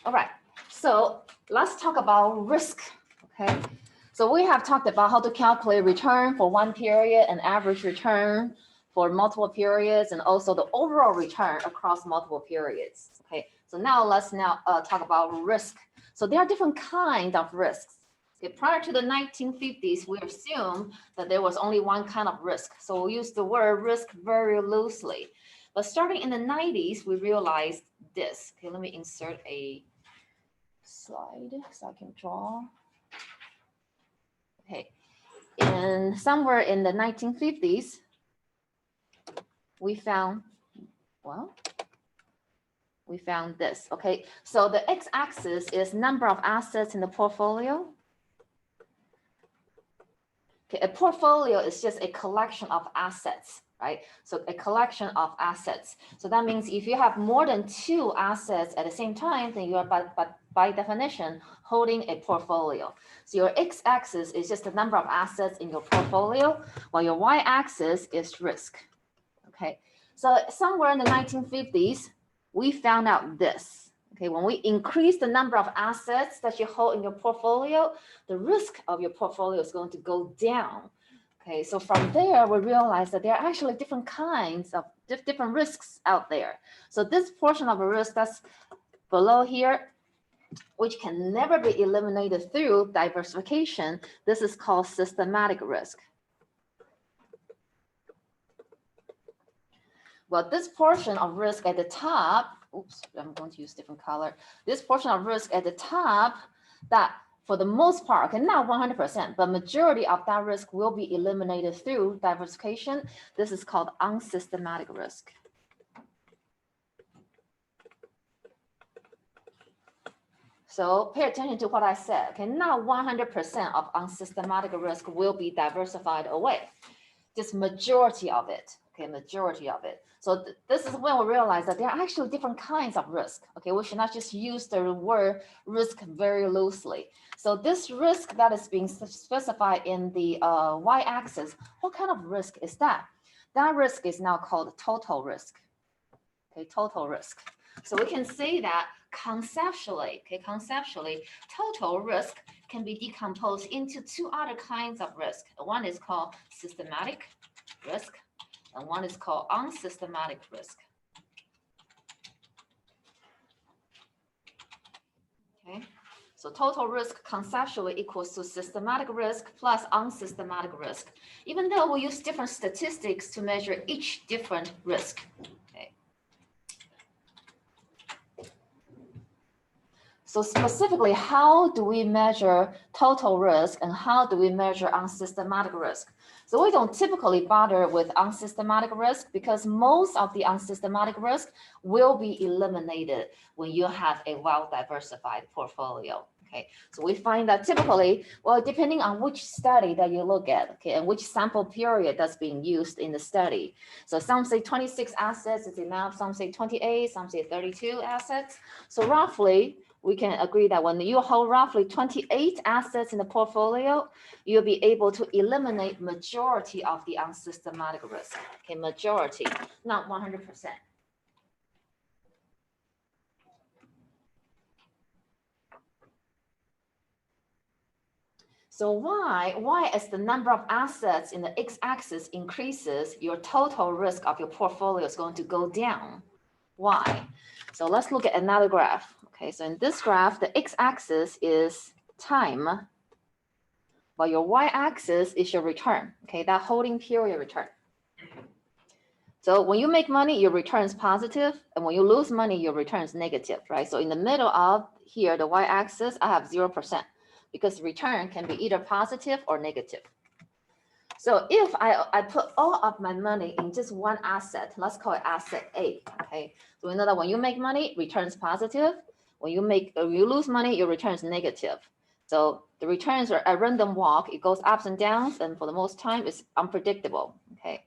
All right, so let's talk about risk, okay? So we have talked about how to calculate return for one period and average return for multiple periods and also the overall return across multiple periods, okay? So now let's talk about risk. So there are different kinds of risks. Okay, prior to the 1950s, we assumed that there was only one kind of risk. So we use the word risk very loosely. But starting in the 90s, we realized this. Okay, let me insert a slide so I can draw. Okay, and somewhere in the 1950s, we found, well, we found this. Okay, so the x-axis is number of assets in the portfolio. Okay, a portfolio is just a collection of assets, right? So a collection of assets. So that means if you have more than 2 assets at the same time, then you are by definition holding a portfolio. So your x-axis is just the number of assets in your portfolio, while your y-axis is risk. Okay, so somewhere in the 1950s, we found out this. Okay, when we increase the number of assets that you hold in your portfolio, the risk of your portfolio is going to go down. Okay, so from there, we realize that there are actually different kinds of different risks out there. So this portion of a risk that's below here, which can never be eliminated through diversification, this is called systematic risk. Well, this portion of risk at the top, oops, I'm going to use different color. This portion of risk at the top, that for the most part, okay, not 100%, but majority of that risk will be eliminated through diversification. This is called unsystematic risk. So pay attention to what I said. Okay, not 100% of unsystematic risk will be diversified away. Just majority of it. Okay, majority of it. So this is when we realize that there are actually different kinds of risk. Okay, we should not just use the word risk very loosely. So this risk that is being specified in the y-axis, what kind of risk is that? That risk is now called total risk. Okay, total risk. So we can say that conceptually, okay, conceptually, total risk can be decomposed into 2 other kinds of risk. One is called systematic risk, and one is called unsystematic risk. Okay, so total risk conceptually equals to systematic risk plus unsystematic risk, even though we use different statistics to measure each different risk. Okay. So specifically, how do we measure total risk and how do we measure unsystematic risk? So we don't typically bother with unsystematic risk because most of the unsystematic risk will be eliminated when you have a well-diversified portfolio. Okay, so we find that typically, well, depending on which study that you look at, okay, and which sample period that's being used in the study. So some say 26 assets is enough, some say 28, some say 32 assets. So roughly, we can agree that when you hold roughly 28 assets in the portfolio, you'll be able to eliminate majority of the unsystematic risk. Okay, majority, not 100%. So why as the number of assets in the x-axis increases, your total risk of your portfolio is going to go down? Why? So let's look at another graph. Okay, so in this graph, the x-axis is time, while your y-axis is your return. Okay, that holding period return. So when you make money, your return is positive, and when you lose money, your return is negative, right? So in the middle of here, the y-axis, I have 0% because return can be either positive or negative. So if I put all of my money in just one asset, let's call it asset A, okay? So we know that when you make money, returns positive. When you lose money, your return is negative. So the returns are a random walk. It goes ups and downs, and for the most time, it's unpredictable, okay?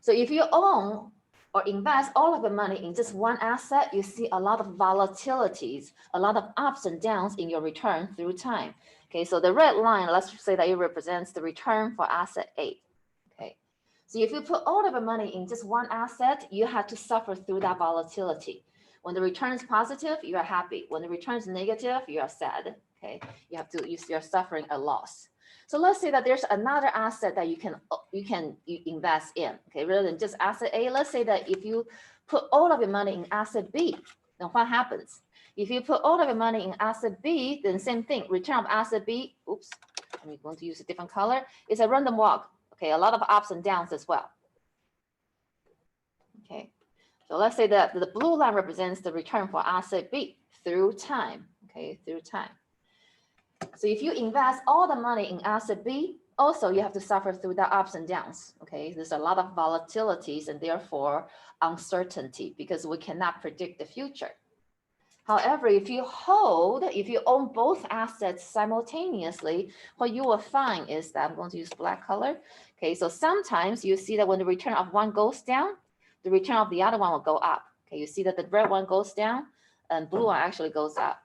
So if you own or invest all of the money in just one asset, you see a lot of volatilities, a lot of ups and downs in your return through time. Okay, so the red line, let's say that it represents the return for asset A. Okay, so if you put all of the money in just one asset, you have to suffer through that volatility. When the return is positive, you are happy. When the return is negative, you are sad. Okay, you're suffering a loss. So let's say that there's another asset that you can invest in. Okay, rather than just asset A. Let's say that if you put all of your money in asset B, then what happens? If you put all of your money in asset B, then same thing. Return of asset B. Oops, I'm going to use a different color. It's a random walk. Okay, a lot of ups and downs as well. Okay, so let's say that the blue line represents the return for asset B through time. Okay, through time. So if you invest all the money in asset B, also you have to suffer through the ups and downs. Okay, there's a lot of volatilities and therefore uncertainty because we cannot predict the future. However, if you own both assets simultaneously, what you will find is that I'm going to use black color. Okay, so sometimes you see that when the return of one goes down, the return of the other one will go up. Okay, you see that the red one goes down and blue one actually goes up.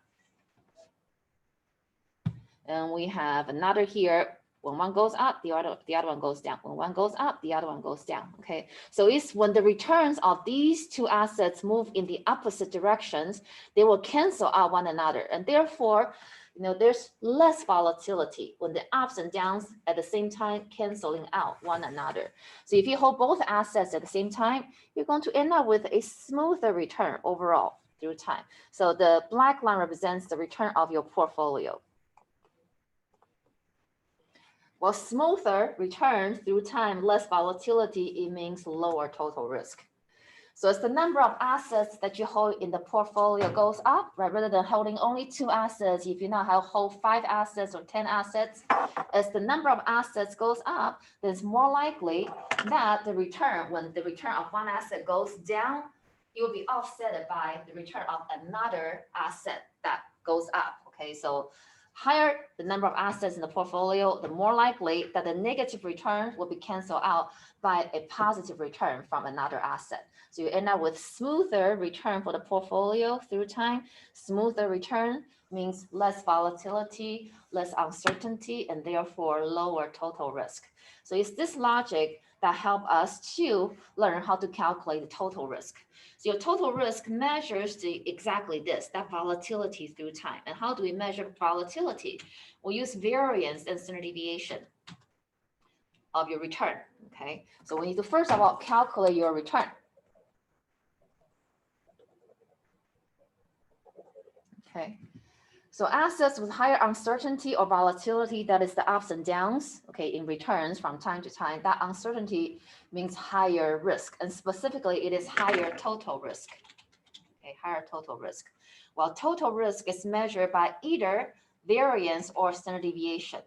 And we have another here. When one goes up, the other one goes down. When one goes up, the other one goes down. Okay, so it's when the returns of these two assets move in the opposite directions, they will cancel out one another, and therefore, there's less volatility when the ups and downs at the same time canceling out one another. So if you hold both assets at the same time, you're going to end up with a smoother return overall through time. So the black line represents the return of your portfolio. Well, smoother return through time, less volatility, it means lower total risk. So as the number of assets that you hold in the portfolio goes up, right, rather than holding only 2 assets, if you now hold 5 assets or 10 assets, as the number of assets goes up, then it's more likely that the return, when the return of one asset goes down, it will be offset by the return of another asset that goes up. Okay, so higher the number of assets in the portfolio, the more likely that the negative return will be canceled out by a positive return from another asset. So you end up with smoother return for the portfolio through time. Smoother return means less volatility, less uncertainty, and therefore lower total risk. So it's this logic that help us to learn how to calculate the total risk. So your total risk measures exactly this, that volatility through time. And how do we measure volatility? We'll use variance and standard deviation of your return, okay? So we need to first of all calculate your return. Okay, so assets with higher uncertainty or volatility, that is the ups and downs, okay, in returns from time to time, that uncertainty means higher risk, and specifically it is higher total risk, okay, higher total risk. While total risk is measured by either variance or standard deviation.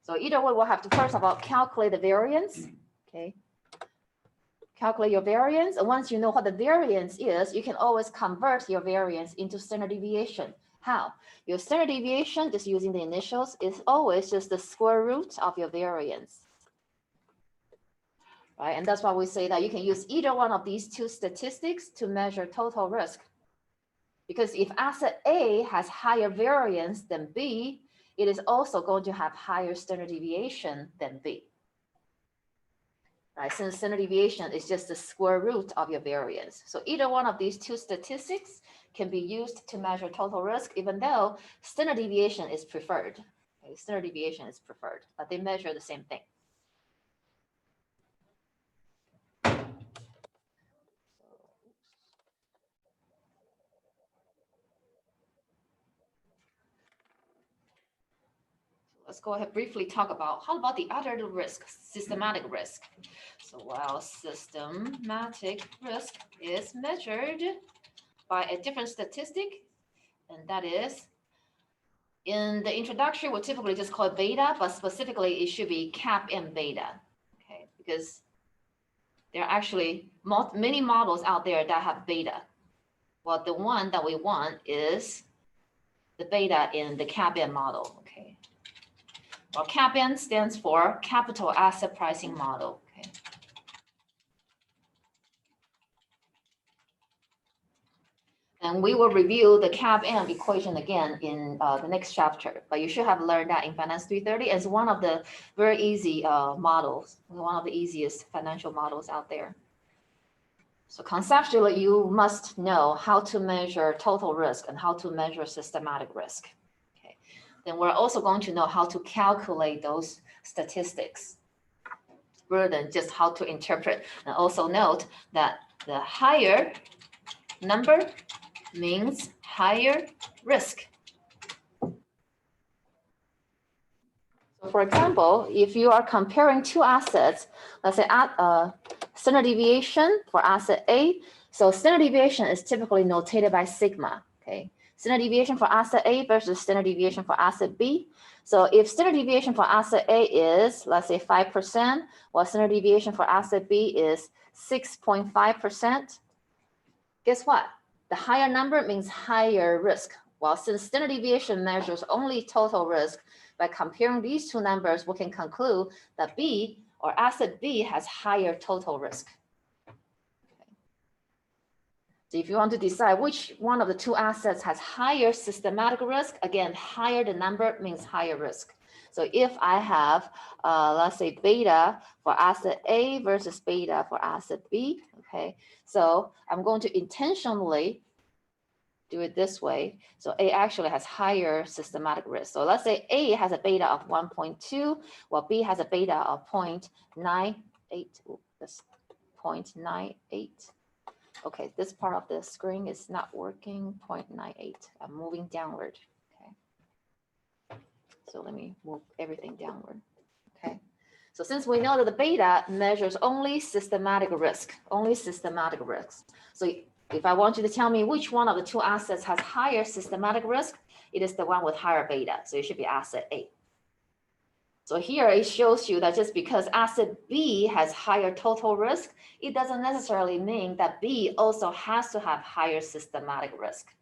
So either way, we'll have to first of all calculate the variance, okay, calculate your variance, and once you know what the variance is, you can always convert your variance into standard deviation. How? Your standard deviation, just using the initials, is always just the square root of your variance, right? And that's why we say that you can use either one of these 2 statistics to measure total risk. Because if asset A has higher variance than B, it is also going to have higher standard deviation than B, right? Since standard deviation is just the square root of your variance. So either one of these 2 statistics can be used to measure total risk, even though standard deviation is preferred. Okay, standard deviation is preferred, but they measure the same thing. Let's go ahead briefly talk about how about the other risk, systematic risk. So while systematic risk is measured by a different statistic, and that is, in the introduction, we'll typically just call it beta, but specifically it should be CAPM beta, okay? Because there are actually many models out there that have beta. Well, the one that we want is the beta in the CAPM model, okay? Well, CAPM stands for Capital Asset Pricing Model, okay? And we will review the CAPM equation again in the next chapter, but you should have learned that in Finance 330 as one of the very easy models, one of the easiest financial models out there. So conceptually, you must know how to measure total risk and how to measure systematic risk. Okay. Then we're also going to know how to calculate those statistics rather than just how to interpret. And also note that the higher number means higher risk. So for example, if you are comparing two assets, let's say standard deviation for asset A. So standard deviation is typically notated by sigma. Okay, standard deviation for asset A versus standard deviation for asset B. So if standard deviation for asset A is, let's say 5%, while standard deviation for asset B is 6.5%, guess what? The higher number means higher risk. Well, since standard deviation measures only total risk, by comparing these two numbers, we can conclude that B or asset B has higher total risk. Okay. So if you want to decide which one of the two assets has higher systematic risk, again, higher the number means higher risk. So if I have, let's say, beta for asset A versus beta for asset B, okay, so I'm going to intentionally do it this way. So A actually has higher systematic risk. So let's say A has a beta of 1.2, while B has a beta of 0.98. That's 0.98. Okay, this part of the screen is not working. 0.98. I'm moving downward. Okay. So let me move everything downward. Okay. So since we know that the beta measures only systematic risk, So if I want you to tell me which one of the two assets has higher systematic risk, it is the one with higher beta. So it should be asset A. So here it shows you that just because asset B has higher total risk, it doesn't necessarily mean that B also has to have higher systematic risk.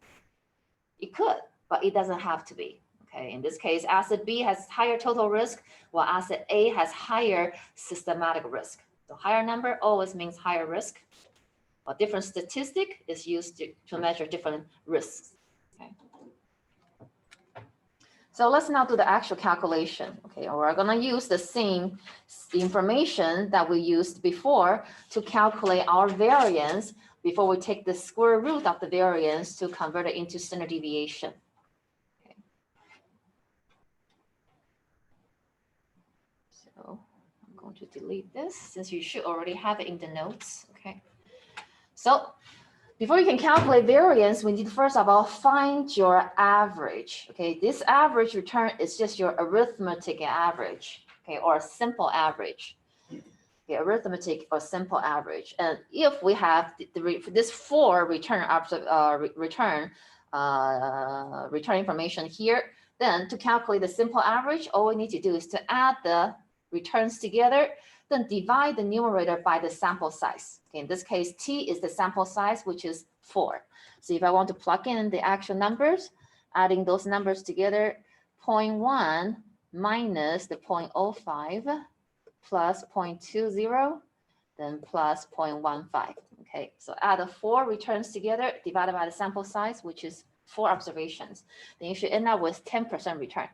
It could, but it doesn't have to be. Okay, in this case, asset B has higher total risk, while asset A has higher systematic risk. So higher number always means higher risk. A different statistic is used to measure different risks. Okay. So let's now do the actual calculation. Okay, we're going to use the same information that we used before to calculate our variance before we take the square root of the variance to convert it into standard deviation. Okay. So I'm going to delete this since you should already have it in the notes. Okay. So before you can calculate variance, we need to first of all find your average. Okay, this average return is just your arithmetic average, okay, or simple average. Okay, arithmetic or simple average. And if we have this four return information here, then to calculate the simple average, all we need to do is to add the returns together, then divide the numerator by the sample size. Okay, in this case, T is the sample size, which is 4. So if I want to plug in the actual numbers, adding those numbers together, 0.1 minus the 0.05 plus 0.20, then plus 0.15. Okay, so add the 4 returns together, divided by the sample size, which is 4 observations. Then you should end up with 10% return.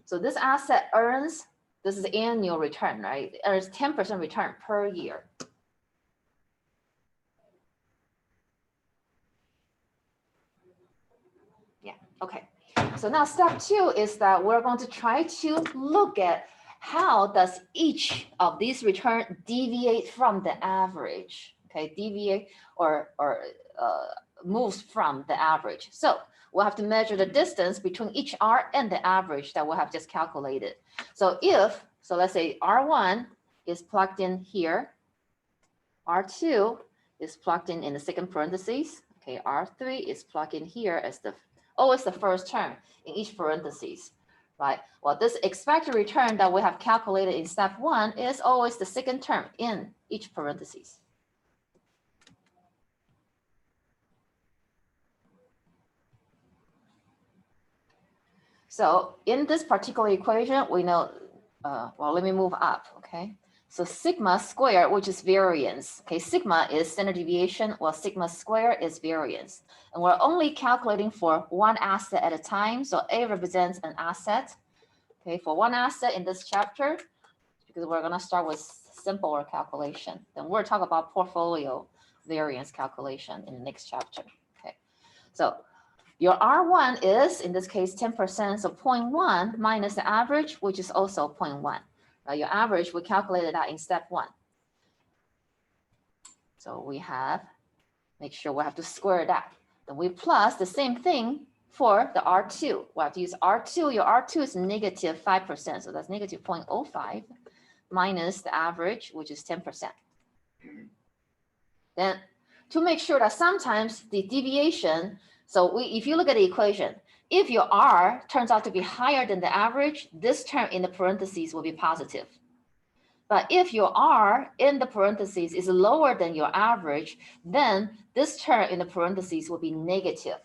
So this asset earns, this is annual return, right? It earns 10% return per year. Yeah, okay. So now step 2 is that we're going to try to look at how does each of these returns deviate from the average, okay? Deviate or moves from the average. So we'll have to measure the distance between each R and the average that we'll have just calculated. So let's say R1 is plugged in here, R2 is plugged in the second parentheses, okay, R3 is plugged in here as always the first term in each parentheses, right? Well, this expected return that we have calculated in step 1 is always the second term in each parentheses. So in this particular equation, we know, well, let me move up, okay? So sigma squared, which is variance, okay? Sigma is standard deviation, while sigma squared is variance. And we're only calculating for one asset at a time. So A represents an asset, okay? For one asset in this chapter, because we're gonna start with simpler calculation. Then we'll talk about portfolio variance calculation in the next chapter. Okay, so your R1 is, in this case, 10%, so 0.1 minus the average, which is also 0.1. Your average, we calculated that in step 1. So we have, make sure we have to square that. Then we plus the same thing for the R2. We have to use R2. Your R2 is negative 5%, so that's negative 0.05 minus the average, which is 10%. Then to make sure that sometimes the deviation, so if you look at the equation, if your R turns out to be higher than the average, this term in the parentheses will be positive. But if your R in the parentheses is lower than your average, then this term in the parentheses will be negative.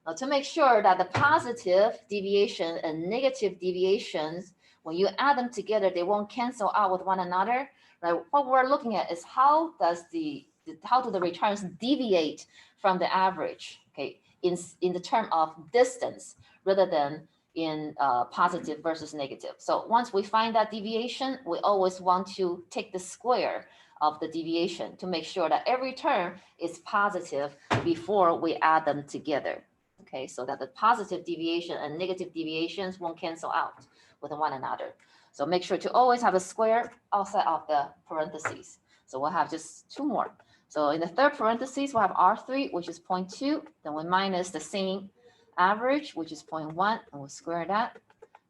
Now, to make sure that the positive deviation and negative deviations, when you add them together, they won't cancel out with one another. Right? What we're looking at is how do the returns deviate from the average, okay, in the term of distance rather than in positive versus negative. So once we find that deviation, we always want to take the square of the deviation to make sure that every term is positive before we add them together. Okay, so that the positive deviation and negative deviations won't cancel out with one another. So make sure to always have a square outside of the parentheses. So we'll have just 2 more. So in the third parentheses, we'll have R3, which is 0.2. Then we minus the same average, which is 0.1, and we'll square that,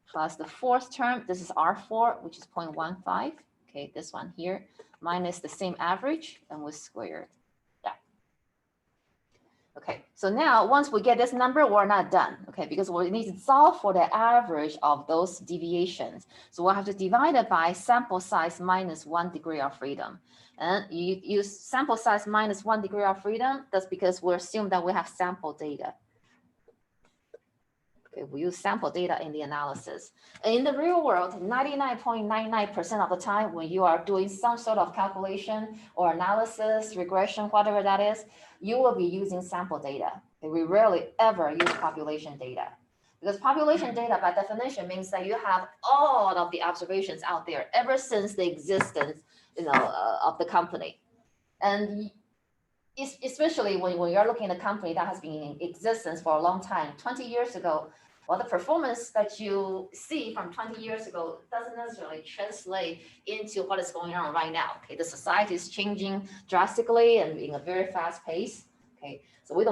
plus the fourth term, this is R4, which is 0.15. Okay, this one here, minus the same average, and we'll square that. Okay, so now once we get this number, we're not done, okay, because we need to solve for the average of those deviations. So we'll have to divide it by sample size minus 1 degree of freedom. And you use sample size minus 1 degree of freedom. That's because we assume that we have sample data. Okay, we use sample data in the analysis. And in the real world, 99.99% of the time when you are doing some sort of calculation or analysis, regression, whatever that is, you will be using sample data. And we rarely ever use population data. Because population data by definition means that you have all of the observations out there ever since the existence, of the company. And especially when you're looking at a company that has been in existence for a long time, 20 years ago, well, the performance that you see from 20 years ago doesn't necessarily translate into what is going on right now. Okay, the society is changing drastically and in a very fast pace. Okay, so we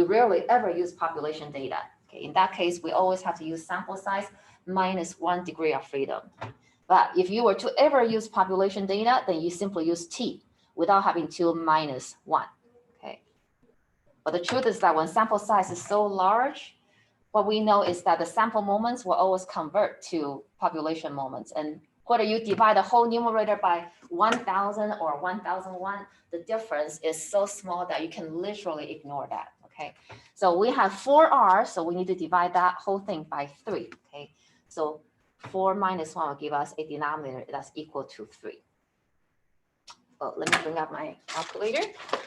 rarely ever use population data. Okay, in that case, we always have to use sample size minus 1 degree of freedom. But if you were to ever use population data, then you simply use T without having to minus 1. Okay, but the truth is that when sample size is so large, what we know is that the sample moments will always convert to population moments. And whether you divide the whole numerator by 1,000 or 1,001, the difference is so small that you can literally ignore that. Okay, so we have 4R, so we need to divide that whole thing by 3. Okay, so 4 minus 1 will give us a denominator that's equal to 3. Well, let me bring up my calculator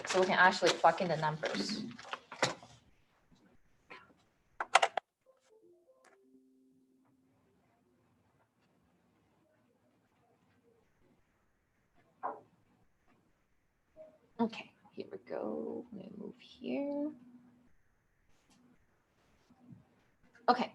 so we can actually plug in the numbers. Okay, here we go. Let me move here. Okay,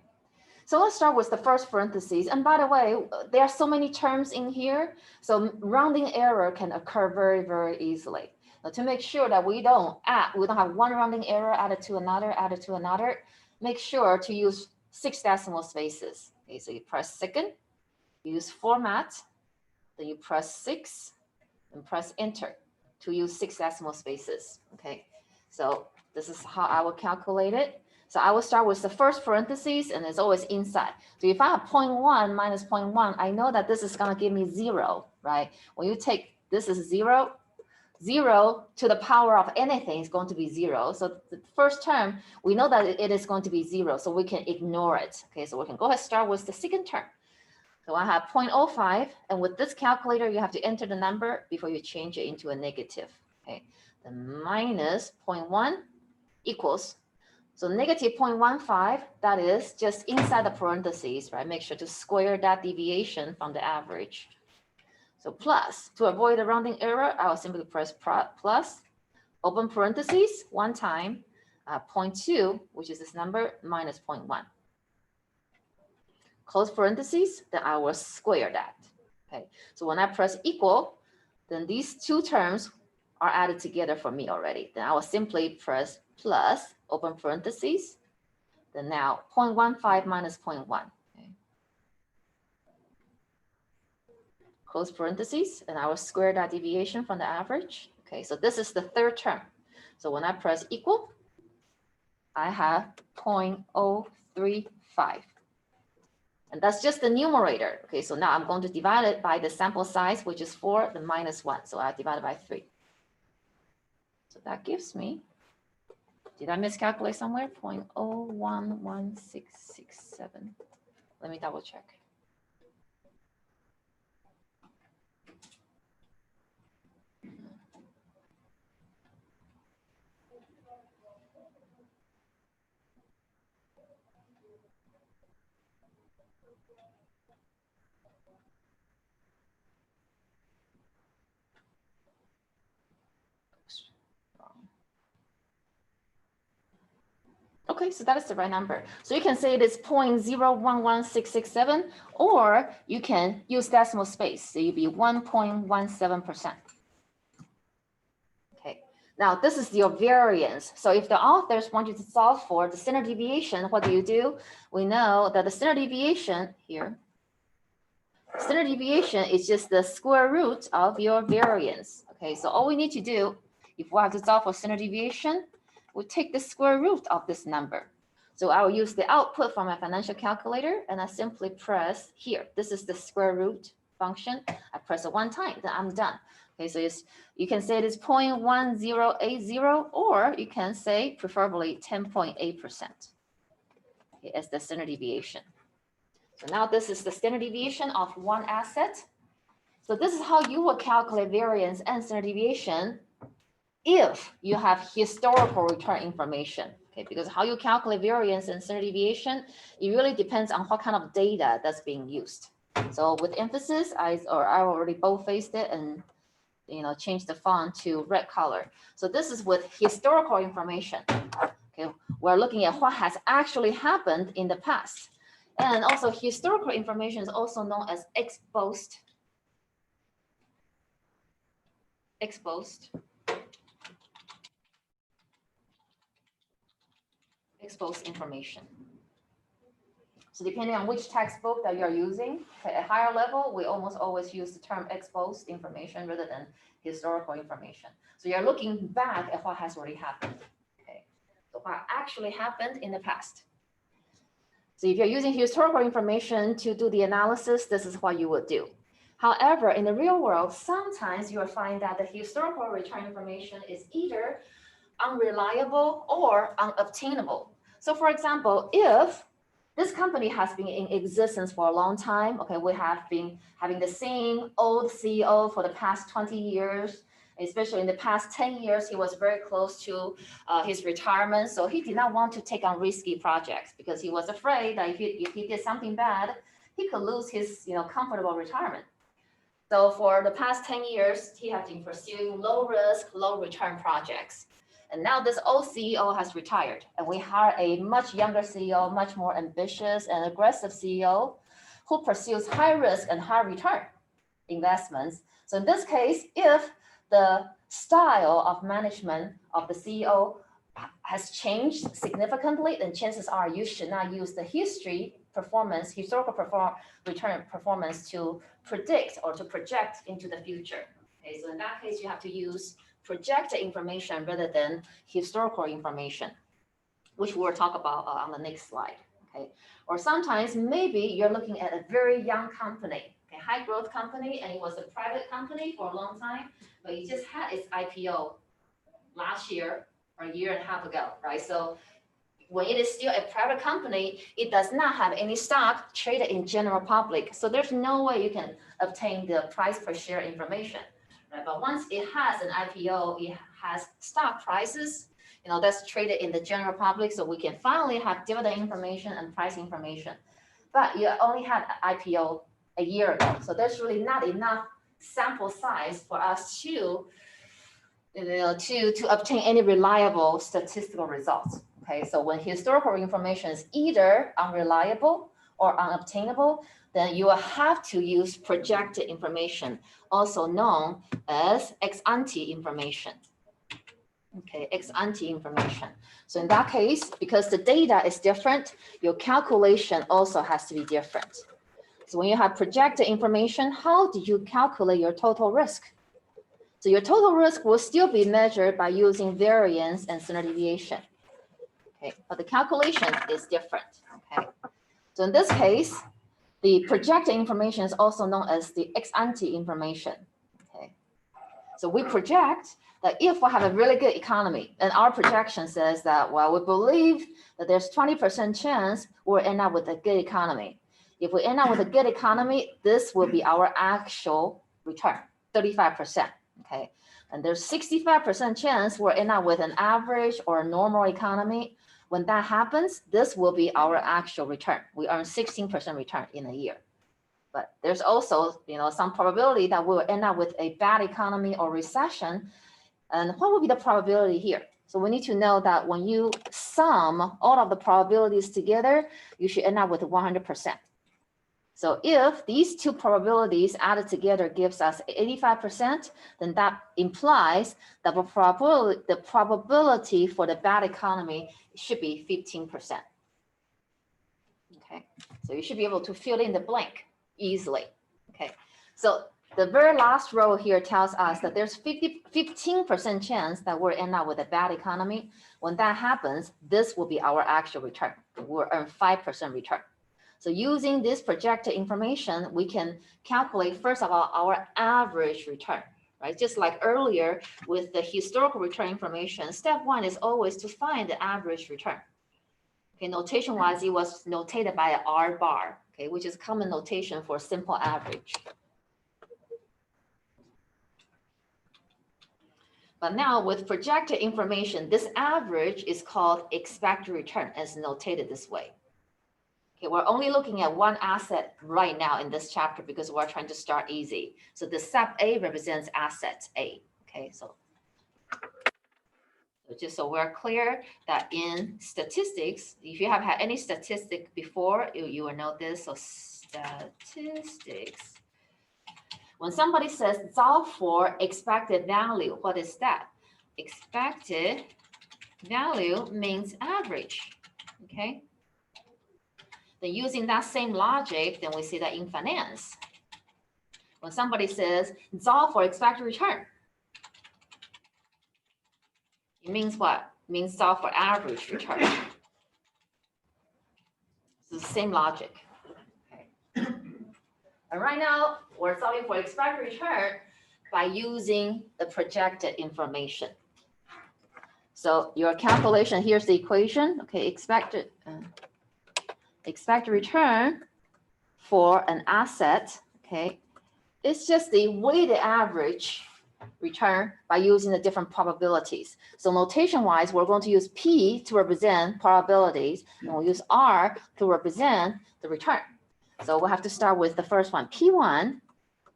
so let's start with the first parentheses. And by the way, there are so many terms in here, so rounding error can occur very, very easily. Now, to make sure that we don't have one rounding error added to another, make sure to use 6 decimal spaces. Okay, so you press second, use format, then you press 6 and press enter to use 6 decimal spaces. Okay, so this is how I will calculate it. So I will start with the first parentheses, and it's always inside. So if I have 0.1 minus 0.1, I know that this is going to give me 0, right? When you take this is 0, 0 to the power of anything is going to be 0. So the first term, we know that it is going to be 0, so we can ignore it. Okay, so we can go ahead and start with the second term. So I have 0.05, and with this calculator, you have to enter the number before you change it into a negative. Okay, then minus 0.1 equals, so negative 0.15, that is just inside the parentheses, right? Make sure to square that deviation from the average. So plus, to avoid the rounding error, I will simply press plus, open parentheses, 1 time 0.2, which is this number, minus 0.1. Close parentheses, then I will square that. Okay, so when I press equal, then these two terms are added together for me already. Then I will simply press plus, open parentheses, then now 0.15 minus 0.1. Okay. Close parentheses, and I will square that deviation from the average. Okay, so this is the third term. So when I press equal, I have 0.035. And that's just the numerator. Okay, so now I'm going to divide it by the sample size, which is 4, then minus 1. So I divide it by 3. So that gives me, did I miscalculate somewhere? 0.011667. Let me double check. Okay, so that is the right number. So you can say it is 0.011667, or you can use decimal space. So you'd be 1.17%. Okay, now this is your variance. So if the authors want you to solve for the standard deviation, what do? We know that the standard deviation here, standard deviation is just the square root of your variance. Okay, so all we need to do, if we have to solve for standard deviation, we take the square root of this number. So I will use the output from my financial calculator, and I simply press here. This is the square root function. I press it 1 time, then I'm done. Okay, so you can say it is 0.1080, or you can say preferably 10.8%. Okay, as the standard deviation. So now this is the standard deviation of one asset. So this is how you will calculate variance and standard deviation if you have historical return information. Okay, because how you calculate variance and standard deviation, it really depends on what kind of data that's being used. So with emphasis, I already bold-faced it and change the font to red color. So this is with historical information. Okay, we're looking at what has actually happened in the past. And also historical information is also known as exposed information. So depending on which textbook that you're using, at higher level, we almost always use the term exposed information rather than historical information. So you're looking back at what has already happened. Okay, so what actually happened in the past. So if you're using historical information to do the analysis, this is what you would do. However, in the real world, sometimes you will find that the historical return information is either unreliable or unobtainable. So for example, if this company has been in existence for a long time, okay, we have been having the same old CEO for the past 20 years, especially in the past 10 years, he was very close to his retirement. So he did not want to take on risky projects because he was afraid that if he did something bad, he could lose his comfortable retirement. So for the past 10 years, he has been pursuing low risk, low return projects. And now this old CEO has retired, and we hire a much younger CEO, much more ambitious and aggressive CEO who pursues high risk and high return investments. So in this case, if the style of management of the CEO has changed significantly, then chances are you should not use the historical return performance to predict or to project into the future. Okay, so in that case, you have to use projected information rather than historical information, which we'll talk about on the next slide. Okay, or sometimes maybe you're looking at a very young company, a high growth company, and it was a private company for a long time, but it just had its IPO last year or a year and a half ago, right? So when it is still a private company, it does not have any stock traded in general public. So there's no way you can obtain the price per share information, right? But once it has an IPO, it has stock prices, that's traded in the general public. So we can finally have dividend information and price information. But you only had an IPO a year ago. So there's really not enough sample size for us to to obtain any reliable statistical results. Okay, so when historical information is either unreliable or unobtainable, then you will have to use projected information, also known as ex ante information. Okay, ex ante information. So in that case, because the data is different, your calculation also has to be different. So when you have projected information, how do you calculate your total risk? So your total risk will still be measured by using variance and standard deviation. Okay, but the calculation is different. Okay, so in this case, the projected information is also known as the ex ante information. Okay, so we project that if we have a really good economy, and our projection says that, well, we believe that there's 20% chance we'll end up with a good economy. If we end up with a good economy, this will be our actual return, 35%. Okay, and there's 65% chance we'll end up with an average or a normal economy. When that happens, this will be our actual return. We earn 16% return in a year. But there's also, some probability that we'll end up with a bad economy or recession. And what will be the probability here? So we need to know that when you sum all of the probabilities together, you should end up with 100%. So if these two probabilities added together gives us 85%, then that implies that the probability for the bad economy should be 15%. Okay, so you should be able to fill in the blank easily. Okay, so the very last row here tells us that there's 15% chance that we'll end up with a bad economy. When that happens, this will be our actual return. We'll earn 5% return. So using this projected information, we can calculate, first of all, our average return, right? Just like earlier with the historical return information, step one is always to find the average return. Okay, notation-wise, it was notated by an R bar, okay, which is common notation for simple average. But now with projected information, this average is called expected return, as notated this way. Okay, we're only looking at one asset right now in this chapter because we're trying to start easy. So the sub A represents asset A. Okay, so just so we're clear that in statistics, if you have had any statistic before, you will know this. So statistics. When somebody says solve for expected value, what is that? Expected value means average. Okay. Then using that same logic, then we see that in finance. When somebody says solve for expected return, it means what? It means solve for average return. It's the same logic. Okay. And right now, we're solving for expected return by using the projected information. So your calculation, here's the equation. Okay, expected return for an asset, okay, it's just the weighted average return by using the different probabilities. So notation-wise, we're going to use P to represent probabilities, and we'll use R to represent the return. So we'll have to start with the first one, P1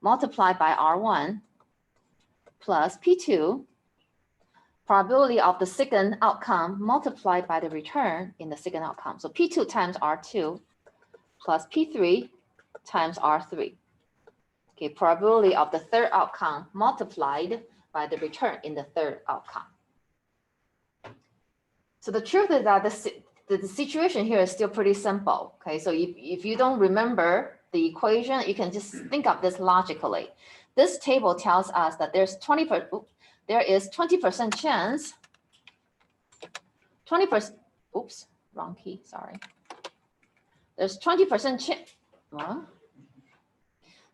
multiplied by R1 plus P2, probability of the second outcome multiplied by the return in the second outcome. So P2 times R2 plus P3 times R3. Okay, probability of the third outcome multiplied by the return in the third outcome. So the truth is that the situation here is still pretty simple. Okay, so if you don't remember the equation, you can just think of this logically. This table tells us that there is 20% chance, 20%, oops, wrong key, sorry. There's 20% chance,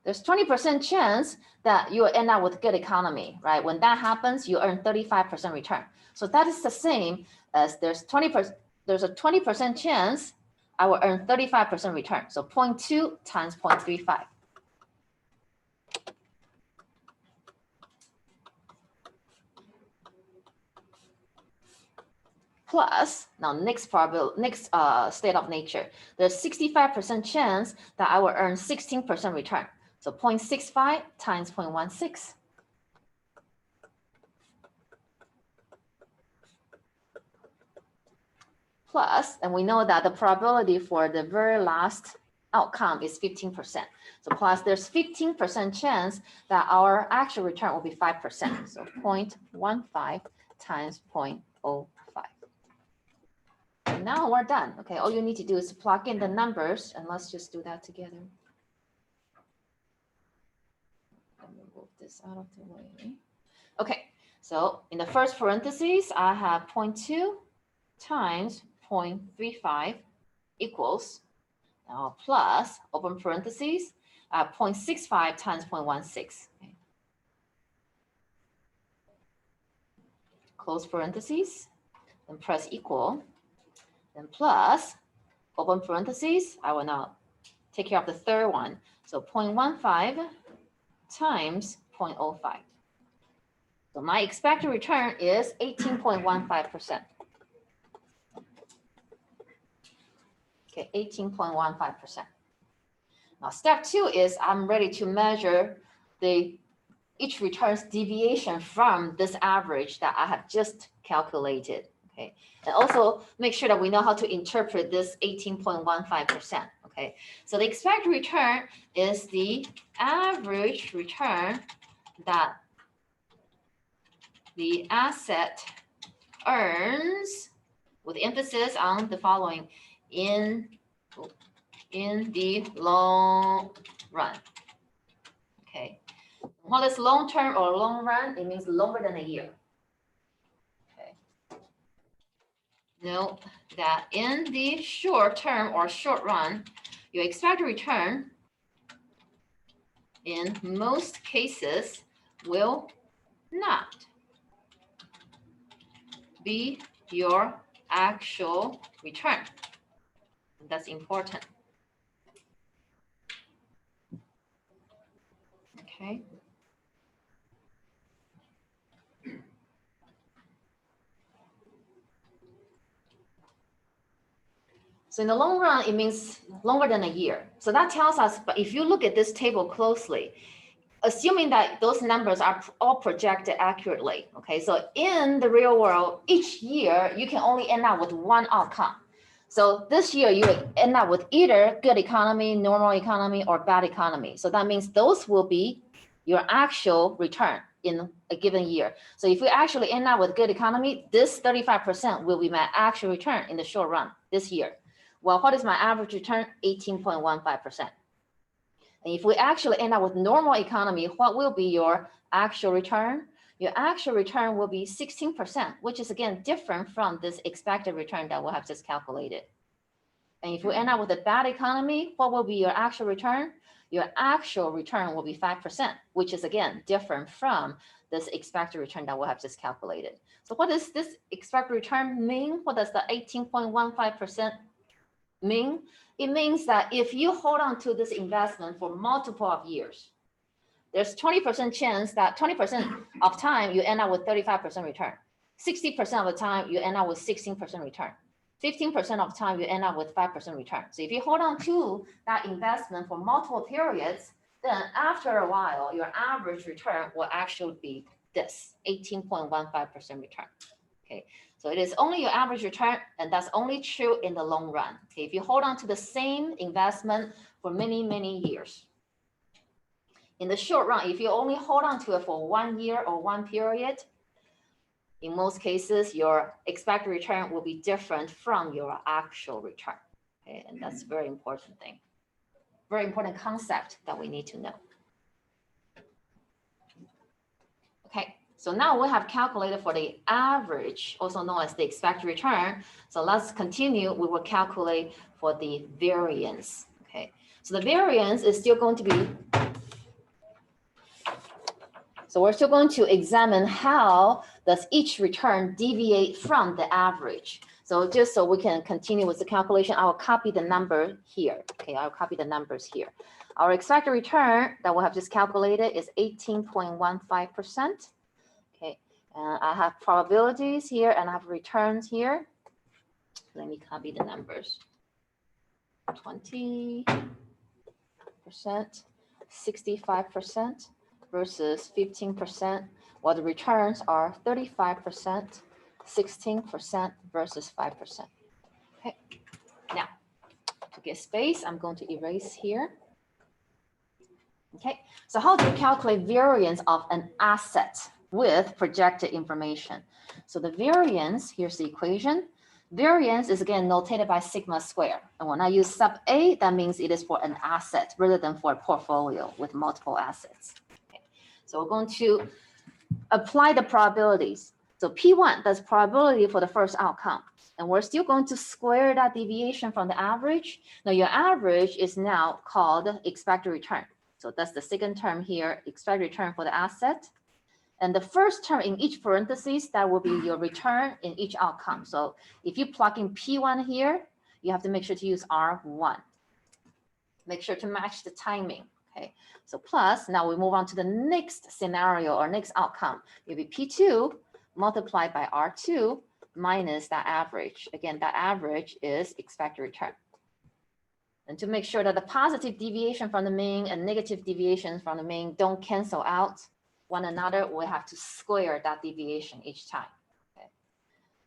there's 20% chance that you will end up with good economy, right? When that happens, you earn 35% return. So that is the same as there's a 20% chance I will earn 35% return. So 0.2 times 0.35. Plus, now next state of nature, there's 65% chance that I will earn 16% return. So 0.65 times 0.16. plus, and we know that the probability for the very last outcome is 15%. So plus there's 15% chance that our actual return will be 5%. So 0.15 times 0.05. And now we're done. Okay, all you need to do is plug in the numbers, and let's just do that together. Let me move this out of the way. Okay, so in the first parentheses, I have 0.2 times 0.35 equals, now plus, open parentheses, 0.65 times 0.16. Okay. Close parentheses, then press equal, then plus, open parentheses, I will now take care of the third one. So 0.15 times 0.05. So my expected return is 18.15%. Okay, 18.15%. Now step 2 is I'm ready to measure each return's deviation from this average that I have just calculated. Okay, and also make sure that we know how to interpret this 18.15%. Okay, so the expected return is the average return that the asset earns, with emphasis on the following, in the long run. Okay, what is long term or long run? It means longer than a year. Okay, note that in the short term or short run, your expected return in most cases will not be your actual return. That's important. Okay. So in the long run, it means longer than a year. So that tells us, but if you look at this table closely, assuming that those numbers are all projected accurately, okay, so in the real world, each year, you can only end up with one outcome. So this year, you end up with either good economy, normal economy, or bad economy. So that means those will be your actual return in a given year. So if we actually end up with good economy, this 35% will be my actual return in the short run this year. Well, what is my average return? 18.15%. And if we actually end up with normal economy, what will be your actual return? Your actual return will be 16%, which is again different from this expected return that we have just calculated. And if we end up with a bad economy, what will be your actual return? Your actual return will be 5%, which is again different from this expected return that we have just calculated. So what does this expected return mean? What does the 18.15% mean? It means that if you hold on to this investment for multiple of years, there's 20% chance that 20% of time you end up with 35% return. 60% of the time you end up with 16% return. 15% of the time you end up with 5% return. So if you hold on to that investment for multiple periods, then after a while, your average return will actually be this 18.15% return. Okay, so it is only your average return, and that's only true in the long run. Okay, if you hold on to the same investment for many, many years. In the short run, if you only hold on to it for 1 year or one period, in most cases, your expected return will be different from your actual return. Okay, and that's a very important thing. Very important concept that we need to know. Okay, so now we have calculated for the average, also known as the expected return. So let's continue. We will calculate for the variance. Okay, so the variance is still going to be, so we're still going to examine how does each return deviate from the average. So just so we can continue with the calculation, I'll copy the number here. Okay, I'll copy the numbers here. Our expected return that we have just calculated is 18.15%. Okay, and I have probabilities here and I have returns here. Let me copy the numbers. 20%, 65%. Versus 15%, while the returns are 35%, 16% versus 5%. Okay, now to get space, I'm going to erase here. Okay, so how do you calculate variance of an asset with projected information? So the variance, here's the equation. Variance is again notated by sigma square. And when I use sub A, that means it is for an asset rather than for a portfolio with multiple assets. Okay. So we're going to apply the probabilities. So P1, that's probability for the first outcome. And we're still going to square that deviation from the average. Now your average is now called expected return. So that's the second term here, expected return for the asset. And the first term in each parenthesis, that will be your return in each outcome. So if you plug in P1 here, you have to make sure to use R1. Make sure to match the timing, okay? So plus, now we move on to the next scenario or next outcome. It'll be P2 multiplied by R2 minus that average. Again, that average is expected return. And to make sure that the positive deviation from the mean and negative deviation from the mean don't cancel out one another, we have to square that deviation each time. Okay.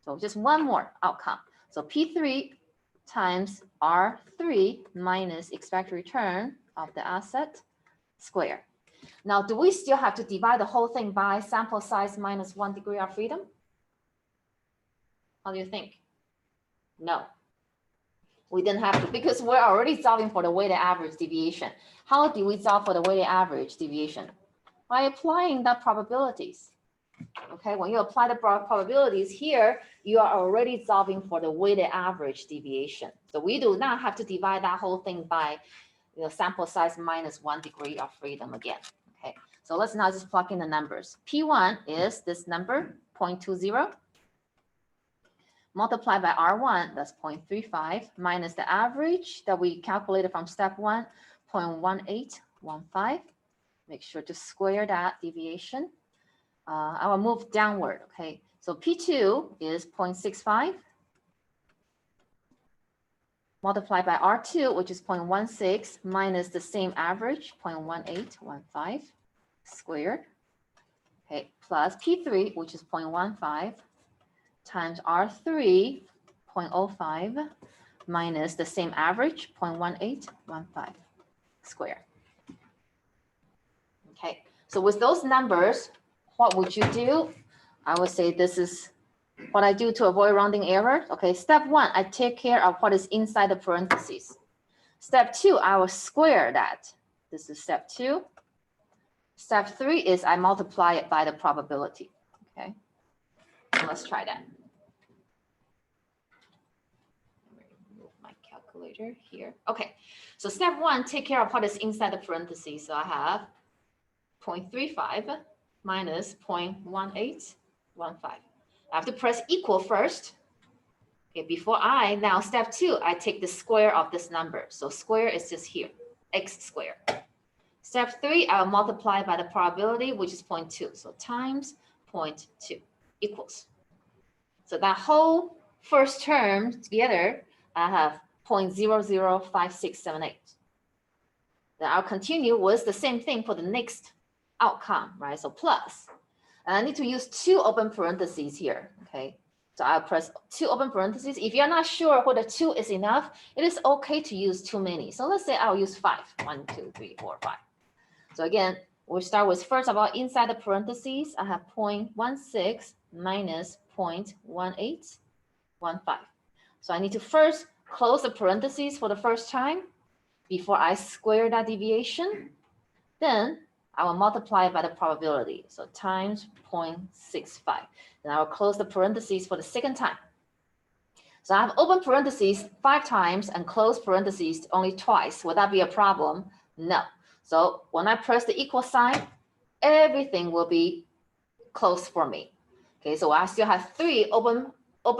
So just one more outcome. So P3 times R3 minus expected return of the asset square. Now, do we still have to divide the whole thing by sample size minus 1 degree of freedom? How do you think? No. We didn't have to because we're already solving for the weighted average deviation. How do we solve for the weighted average deviation? By applying the probabilities. Okay, when you apply the probabilities here, you are already solving for the weighted average deviation. So we do not have to divide that whole thing by sample size minus 1 degree of freedom again. Okay, so let's now just plug in the numbers. P1 is this number, 0.20. Multiplied by R1, that's 0.35, minus the average that we calculated from step 1, 0.1815. Make sure to square that deviation. I will move downward, okay? So P2 is 0.65, multiplied by R2, which is 0.16, minus the same average, 0.1815 squared, okay, plus P3, which is 0.15, times R3, 0.05, minus the same average, 0.1815 squared. Okay, so with those numbers, what would you do? I would say this is what I do to avoid rounding error. Okay, step 1, I take care of what is inside the parentheses. Step 2, I will square that. This is step 2. Step 3 is I multiply it by the probability. Okay, so let's try that. Move my calculator here. Okay, so step 1, take care of what is inside the parentheses. So I have 0.35 minus 0.1815. I have to press equal first. Okay, before now step 2, I take the square of this number. So square is just here, x squared. Step 3, I'll multiply by the probability, which is 0.2. So times 0.2 equals. So that whole first term together, I have 0.005678. Then I'll continue with the same thing for the next outcome, right? So plus, and I need to use 2 open parentheses here, okay? So I'll press 2 open parentheses. If you're not sure whether 2 is enough, it is okay to use too many. So let's say I'll use 5, 1, 2, 3, 4, 5. So again, we'll start with first of all, inside the parentheses, I have 0.16 minus 0.1815. So I need to first close the parentheses for the first time before I square that deviation. Then I will multiply it by the probability. So times 0.65. Then I will close the parentheses for the second time. So I have open parentheses 5 times and close parentheses only twice. Would that be a problem? No. So when I press the equal sign, everything will be closed for me. Okay, so I still have 3 open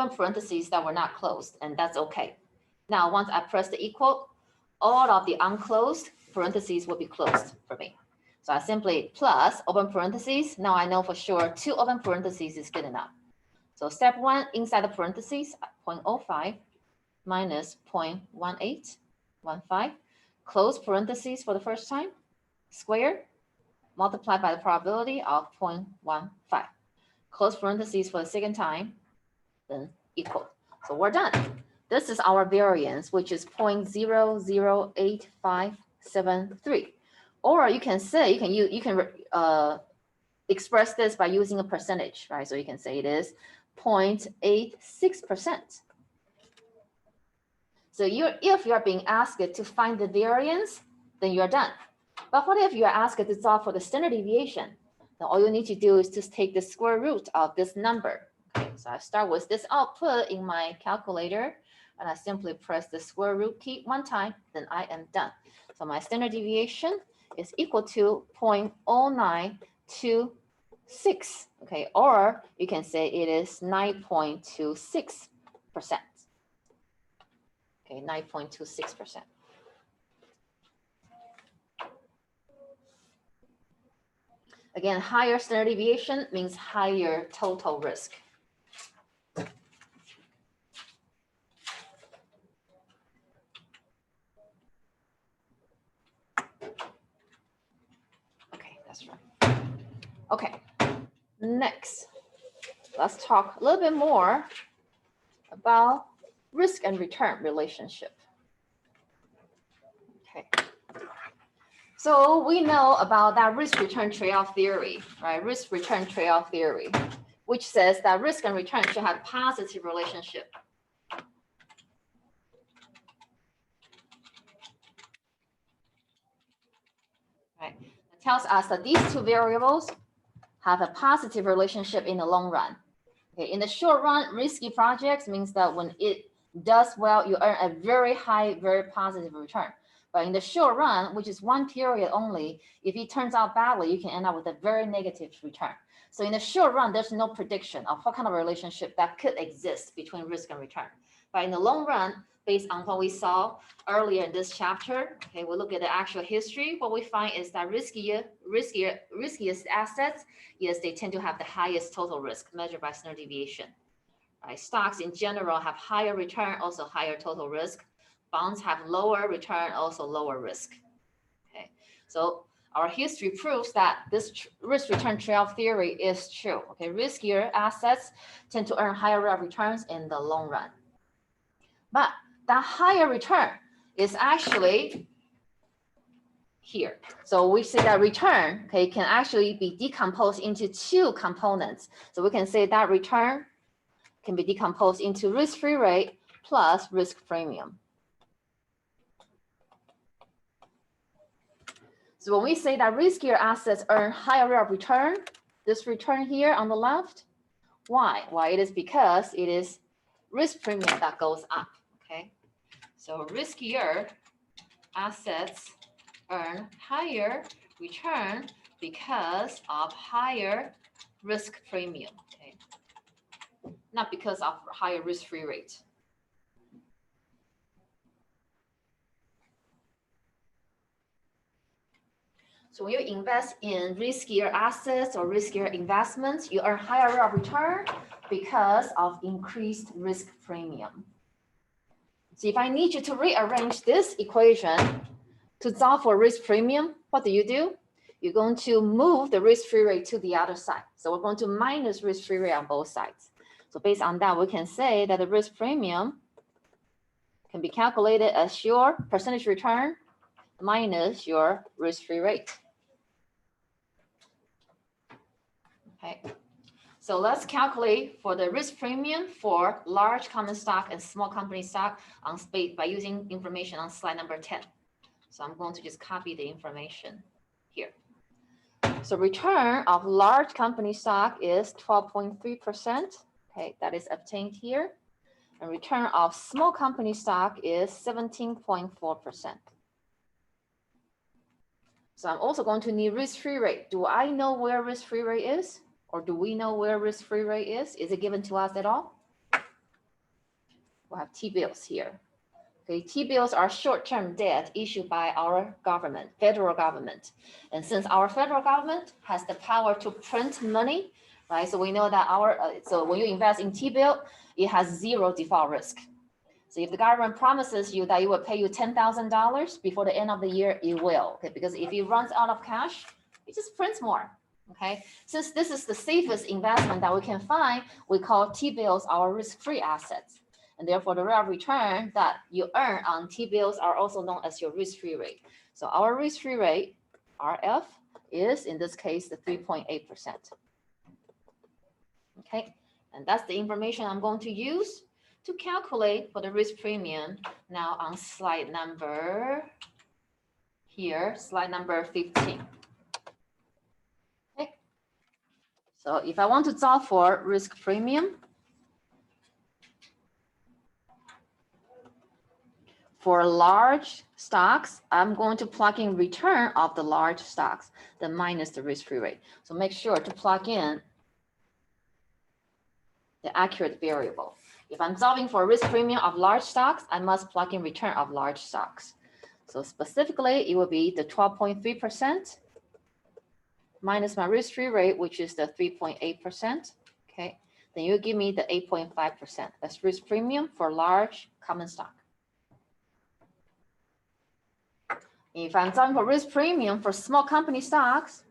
parentheses that were not closed, and that's okay. Now, once I press the equal, all of the unclosed parentheses will be closed for me. So I simply plus open parentheses. Now I know for sure 2 open parentheses is good enough. So step 1, inside the parentheses, 0.05 minus 0.1815. Close parentheses for the first time, square, multiply by the probability of 0.15. Close parentheses for the second time, then equal. So we're done. This is our variance, which is 0.008573. Or you can say, you can express this by using a percentage, right? So you can say it is 0.86%. So if you're being asked to find the variance, then you're done. But what if you're asked to solve for the standard deviation? Then all you need to do is just take the square root of this number. Okay, so I start with this output in my calculator, and I simply press the square root key one time, then I am done. So my standard deviation is equal to 0.0926. Okay, or you can say it is 9.26%. Okay, 9.26%. Again, higher standard deviation means higher total risk. Okay, that's right. Okay, next, let's talk a little bit more about risk and return relationship. Okay. So we know about that risk-return trade-off theory, right? Risk-return trade-off theory, which says that risk and return should have positive relationship. Right? It tells us that these two variables have a positive relationship in the long run. Okay, in the short run, risky projects means that when it does well, you earn a very high, very positive return. But in the short run, which is one period only, if it turns out badly, you can end up with a very negative return. So in the short run, there's no prediction of what kind of relationship that could exist between risk and return. But in the long run, based on what we saw earlier in this chapter, okay, we look at the actual history. What we find is that riskiest assets, yes, they tend to have the highest total risk measured by standard deviation. Right? Stocks in general have higher return, also higher total risk. Bonds have lower return, also lower risk. Okay, so our history proves that this risk-return trade-off theory is true. Okay, riskier assets tend to earn higher rate of returns in the long run. But that higher return is actually here. So we say that return, okay, can actually be decomposed into two components. So we can say that return can be decomposed into risk-free rate plus risk premium. So when we say that riskier assets earn higher rate of return, this return here on the left, why? Why? It is because it is risk premium that goes up, okay? So riskier assets earn higher return because of higher risk premium, okay? Not because of higher risk-free rate. So when you invest in riskier assets or riskier investments, you earn higher rate of return because of increased risk premium. So if I need you to rearrange this equation to solve for risk premium, what do? You're going to move the risk-free rate to the other side. So we're going to minus risk-free rate on both sides. So based on that, we can say that the risk premium can be calculated as your percentage return minus your risk-free rate. Okay, so let's calculate for the risk premium for large common stock and small company stock on by using information on slide number 10. So I'm going to just copy the information here. So return of large company stock is 12.3%. Okay, that is obtained here. And return of small company stock is 17.4%. So I'm also going to need risk-free rate. Do I know where risk-free rate is? Or do we know where risk-free rate is? Is it given to us at all? We'll have T-bills here. Okay, T-bills are short-term debt issued by our government, federal government. And since our federal government has the power to print money, right? So we know that so when you invest in T-bill, it has zero default risk. So if the government promises you that it will pay you $10,000 before the end of the year, it will. Okay, because if it runs out of cash, it just prints more. Okay, since this is the safest investment that we can find, we call T-bills our risk-free assets. And therefore, the rate of return that you earn on T-bills are also known as your risk-free rate. So our risk-free rate, RF, is in this case the 3.8%. Okay, and that's the information I'm going to use to calculate for the risk premium now on slide number here, slide number 15. Okay, so if I want to solve for risk premium, for large stocks, I'm going to plug in return of the large stocks, then minus the risk-free rate. So make sure to plug in the accurate variable. If I'm solving for risk premium of large stocks, I must plug in return of large stocks. So specifically, it will be the 12.3% minus my risk-free rate, which is the 3.8%. Okay, then you give me the 8.5%. That's risk premium for large common stock. If I'm solving for risk premium for small company stocks,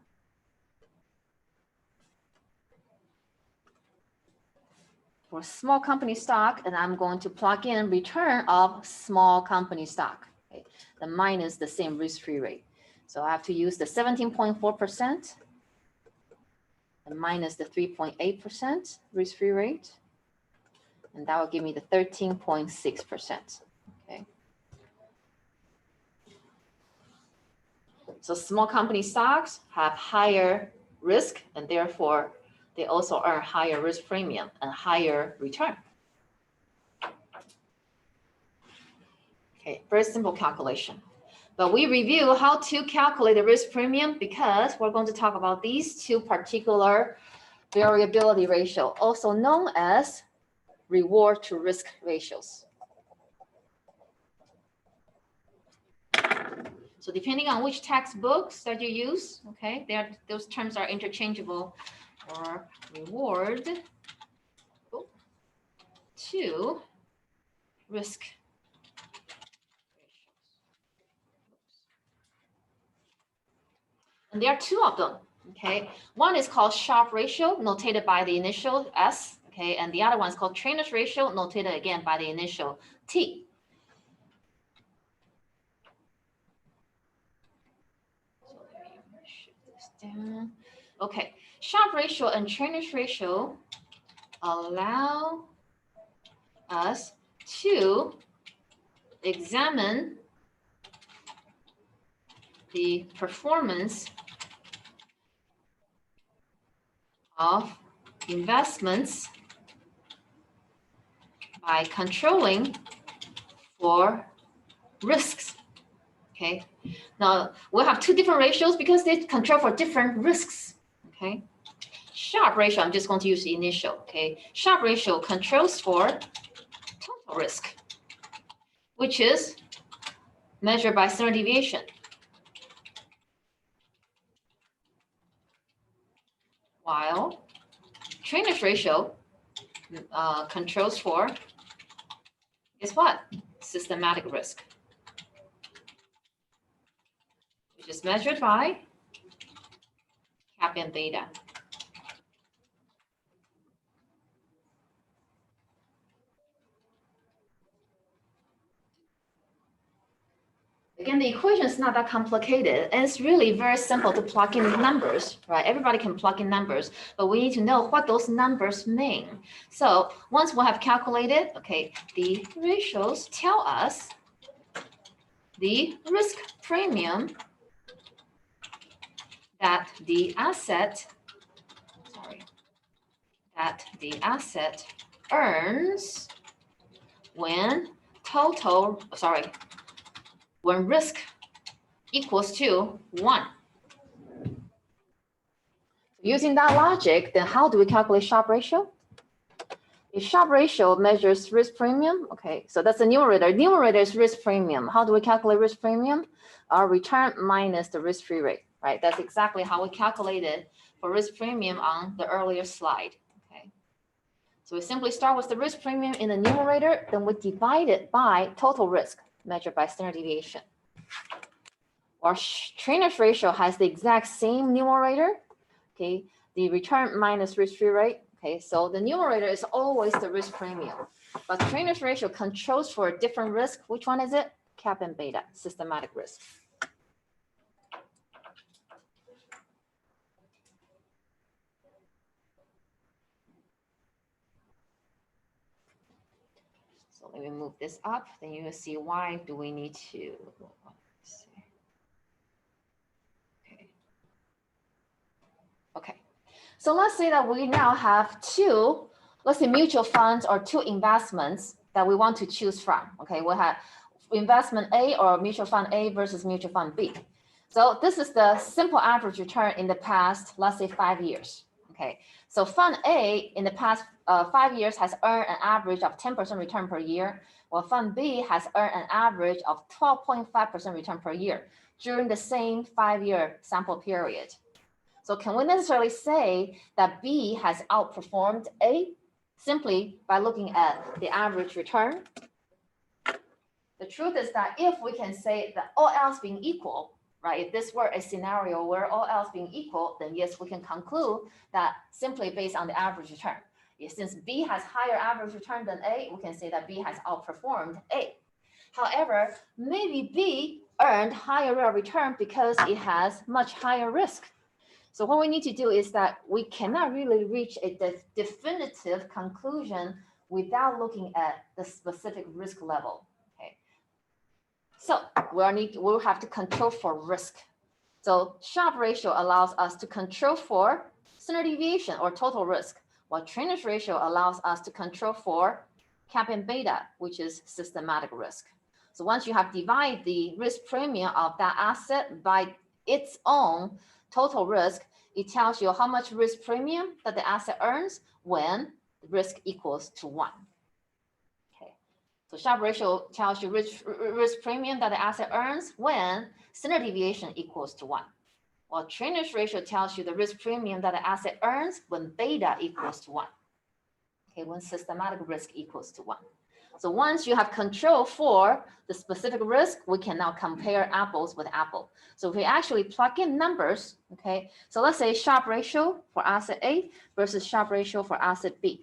for small company stock, and I'm going to plug in return of small company stock, okay, then minus the same risk-free rate. So I have to use the 17.4% and minus the 3.8% risk-free rate, and that will give me the 13.6%. Okay. So small company stocks have higher risk, and therefore they also earn higher risk premium and higher return. Okay, very simple calculation. But we review how to calculate the risk premium because we're going to talk about these two particular variability ratio, also known as reward to risk ratios. So depending on which textbooks that you use, okay, those terms are interchangeable, or reward to risk ratios. And there are two of them, okay? One is called Sharpe ratio, notated by the initial S, okay? And the other one is called Trainer's ratio, notated again by the initial T. Down. Okay, Sharpe ratio and Trainer's ratio allow us to examine the performance of investments by controlling for risks. Okay, now we'll have two different ratios because they control for different risks. Okay, Sharpe ratio, I'm just going to use the initial. Okay, Sharpe ratio controls for total risk, which is measured by standard deviation, while Trainer's ratio controls for, guess what? Systematic risk, which is measured by kappa and beta. Again, the equation is not that complicated, and it's really very simple to plug in numbers, right? Everybody can plug in numbers, but we need to know what those numbers mean. So once we have calculated, okay, the ratios tell us the risk premium that the asset, earns when when risk equals to 1. Using that logic, then how do we calculate Sharpe ratio? If Sharpe ratio measures risk premium, okay, so that's the numerator. Numerator is risk premium. How do we calculate risk premium? Our return minus the risk-free rate, right? That's exactly how we calculated for risk premium on the earlier slide, okay? So we simply start with the risk premium in the numerator, then we divide it by total risk measured by standard deviation. Our Trainer's ratio has the exact same numerator, okay? The return minus risk-free rate, Okay, so the numerator is always the risk premium, but trainer's ratio controls for a different risk. Which one is it? Kappa and beta, systematic risk. So let me move this up, then you will see why do we need to, let's see. Okay, so let's say that we now have two, let's say mutual funds or two investments that we want to choose from. Okay, we have investment A or mutual fund A versus mutual fund B. So this is the simple average return in the past, let's say 5 years. Okay, so fund A in the past 5 years has earned an average of 10% return per year, while fund B has earned an average of 12.5% return per year during the same 5-year sample period. So can we necessarily say that B has outperformed A simply by looking at the average return? The truth is that if we can say that all else being equal, right, if this were a scenario where all else being equal, then yes, we can conclude that simply based on the average return. Since B has higher average return than A, we can say that B has outperformed A. However, maybe B earned higher real return because it has much higher risk. So what we need to do is that we cannot really reach a definitive conclusion without looking at the specific risk level. Okay. So we'll have to control for risk. So Sharpe ratio allows us to control for standard deviation or total risk, while trainer's ratio allows us to control for kappa and beta, which is systematic risk. So once you have divided the risk premium of that asset by its own total risk, it tells you how much risk premium that the asset earns when the risk equals to 1. Okay, so Sharpe ratio tells you risk premium that the asset earns when standard deviation equals to 1. While trainer's ratio tells you the risk premium that the asset earns when beta equals to 1. Okay, when systematic risk equals to 1. So once you have control for the specific risk, we can now compare apples with apple. So if we actually plug in numbers, okay, so let's say Sharpe ratio for asset A versus Sharpe ratio for asset B.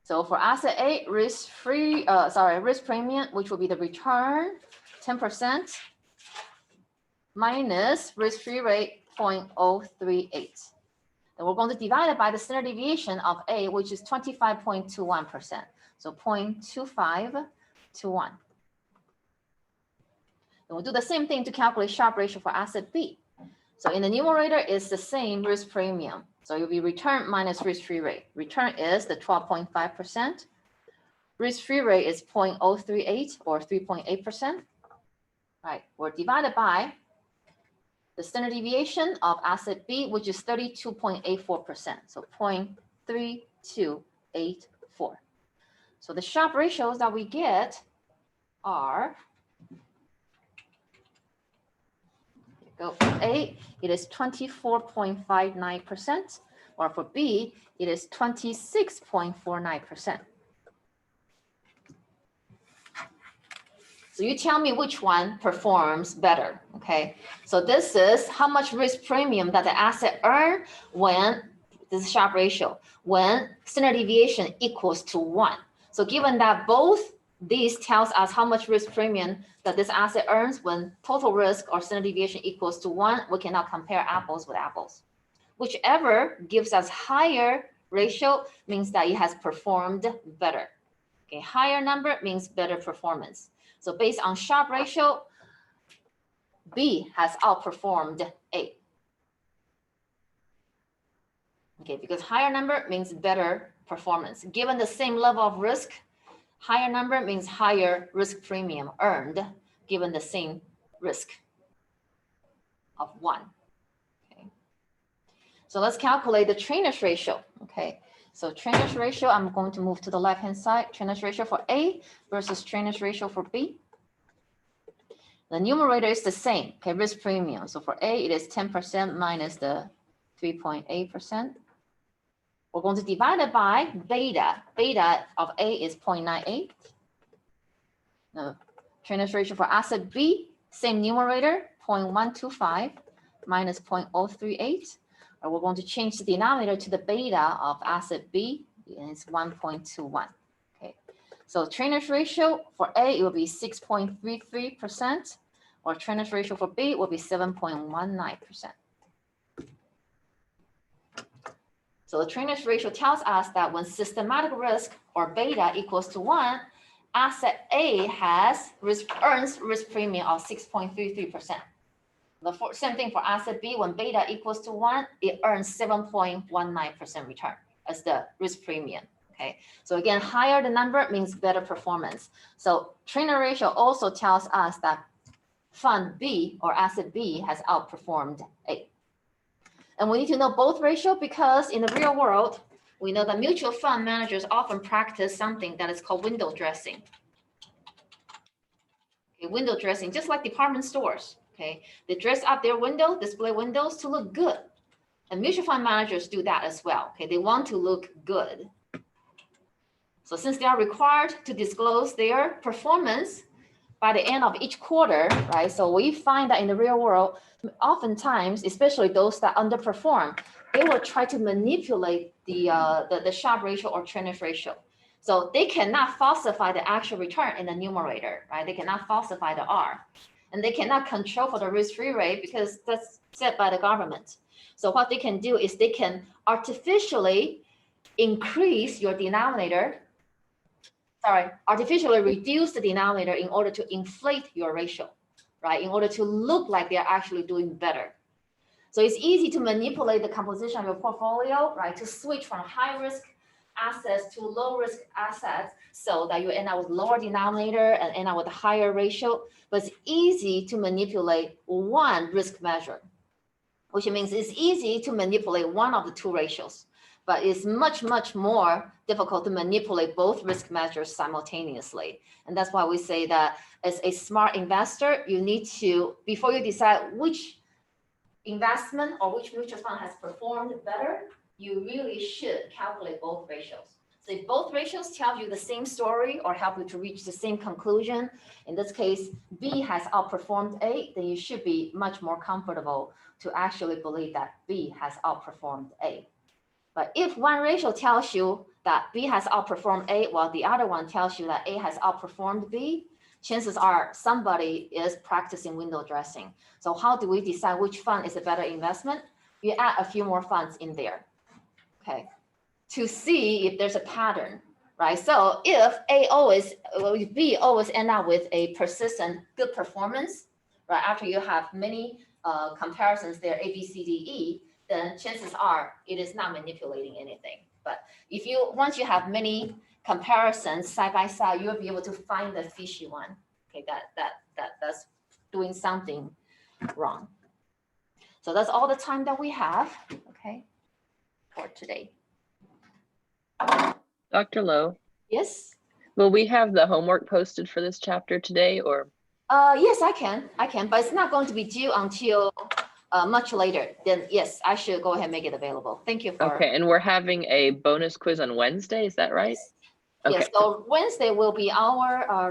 So for asset A, risk premium, which will be the return, 10% minus risk-free rate 0.038. Then we're going to divide it by the standard deviation of A, which is 25.21%. So 0.25 to 1. And we'll do the same thing to calculate Sharpe ratio for asset B. So in the numerator, it's the same risk premium. So it'll be return minus risk-free rate. Return is the 12.5%. Risk-free rate is 0.038 or 3.8%. Right, we're divided by the standard deviation of asset B, which is 32.84%, so 0.3284. So the Sharpe ratios that we get are, go for A, it is 24.59%, or for B, it is 26.49%. So you tell me which one performs better, okay? So this is how much risk premium that the asset earn when, this is Sharpe ratio, when standard deviation equals to 1. So given that both these tells us how much risk premium that this asset earns when total risk or standard deviation equals to 1, we can now compare apples with apples. Whichever gives us higher ratio means that it has performed better. Okay, higher number means better performance. So based on Sharpe ratio, B has outperformed A. Okay, because higher number means better performance. Given the same level of risk, higher number means higher risk premium earned given the same risk of 1. Okay. So let's calculate the trainer's ratio. Okay. So trainer's ratio, I'm going to move to the left-hand side. Trainer's ratio for A versus trainer's ratio for B. The numerator is the same, okay, risk premium. So for A, it is 10% minus the 3.8%. We're going to divide it by beta. Beta of A is 0.98. The trainer's ratio for asset B, same numerator, 0.125 minus 0.038. We're going to change the denominator to the beta of asset B, and it's 1.21. Okay, so trainer's ratio for A, it will be 6.33%, or trainer's ratio for B will be 7.19%. So the trainer's ratio tells us that when systematic risk or beta equals to 1, asset A earns risk premium of 6.33%. Same thing for asset B, when beta equals to 1, it earns 7.19% return as the risk premium. Okay, so again, higher the number means better performance. So trainer ratio also tells us that fund B or asset B has outperformed A. And we need to know both ratio because in the real world, we know that mutual fund managers often practice something that is called window dressing. Okay, window dressing, just like department stores. Okay, they dress up their display windows to look good. And mutual fund managers do that as well. Okay, they want to look good. So since they are required to disclose their performance by the end of each quarter, right? So we find that in the real world, oftentimes, especially those that underperform, they will try to manipulate the Sharpe ratio or trainer's ratio. So they cannot falsify the actual return in the numerator, right? They cannot falsify the R. And they cannot control for the risk-free rate because that's set by the government. So what they can do is they can artificially increase your denominator, artificially reduce the denominator in order to inflate your ratio, right? In order to look like they're actually doing better. So it's easy to manipulate the composition of your portfolio, right? To switch from high risk assets to low risk assets so that you end up with lower denominator and end up with a higher ratio. But it's easy to manipulate one risk measure, which means it's easy to manipulate one of the two ratios, but it's much, much more difficult to manipulate both risk measures simultaneously. And that's why we say that as a smart investor, you need to, before you decide which investment or which mutual fund has performed better, you really should calculate both ratios. So if both ratios tell you the same story or help you to reach the same conclusion, in this case, B has outperformed A, then you should be much more comfortable to actually believe that B has outperformed A. But if one ratio tells you that B has outperformed A, while the other one tells you that A has outperformed B, chances are somebody is practicing window dressing. So how do we decide which fund is a better investment? You add a few more funds in there, okay, to see if there's a pattern, right? So if B always end up with a persistent good performance, right? After you have many comparisons there, A, B, C, D, E, then chances are it is not manipulating anything. But if once you have many comparisons side by side, you'll be able to find the fishy one. Okay, that's doing something wrong. So that's all the time that we have, okay, for today. Dr. Lowe? Yes? Will we have the homework posted for this chapter today or? Yes, I can, but it's not going to be due until much later. Then yes, I should go ahead and make it available. Thank you for. Okay, and we're having a bonus quiz on Wednesday, is that right? Yes, Okay. so Wednesday will be our